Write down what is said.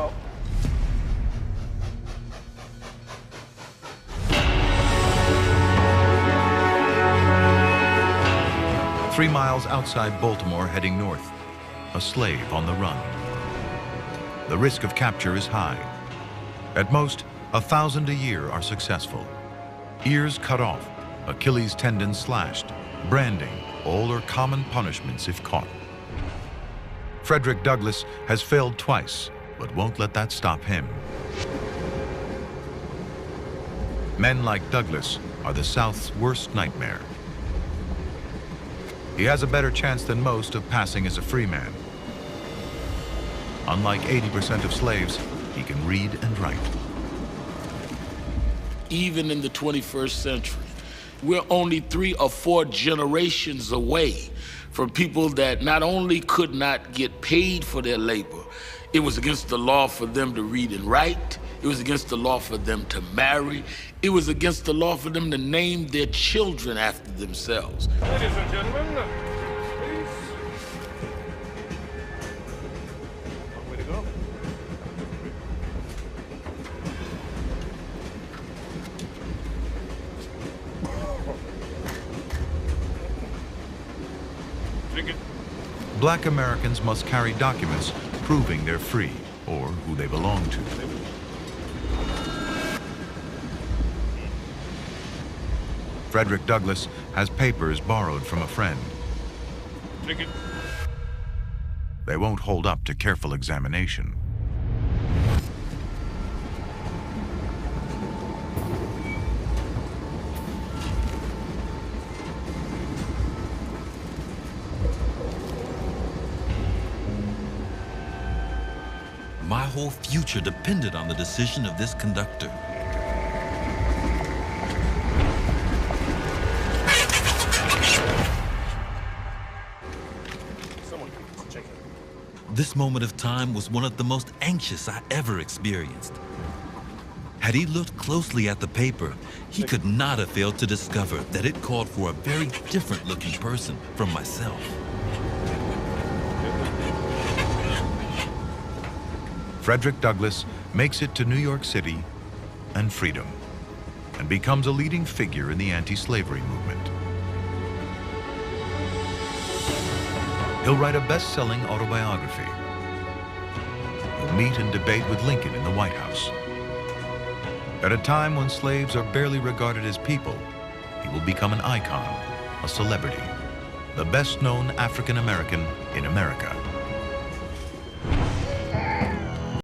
Oh. 3 miles outside Baltimore, heading north, a slave on the run. The risk of capture is high. At most, 1,000 a year are successful. Ears cut off, Achilles tendons slashed, branding, all are common punishments if caught. Frederick Douglas has failed twice, but won't let that stop him. Men like Douglas are the South's worst nightmare. He has a better chance than most of passing as a free man. Unlike 80% of slaves, he can read and write. Even in the 21st century, we're only 3 or 4 generations away from people that not only could not get paid for their labor, it was against the law for them to read and write, it was against the law for them to marry, it was against the law for them to name their children after themselves. Ladies and gentlemen, please. Way to go. Drink it. Black Americans must carry documents proving they're free or who they belong to. Frederick Douglass has papers borrowed from a friend. Drink it. They won't hold up to careful examination. My whole future depended on the decision of this conductor. This moment of time was one of the most anxious I ever experienced. Had he looked closely at the paper, he could not have failed to discover that it called for a very different looking person from myself. Frederick Douglass makes it to New York City and freedom, and becomes a leading figure in the anti-slavery movement. He'll write a best-selling autobiography. He'll meet and debate with Lincoln in the White House. At a time when slaves are barely regarded as people, he will become an icon, a celebrity, the best-known African American in America.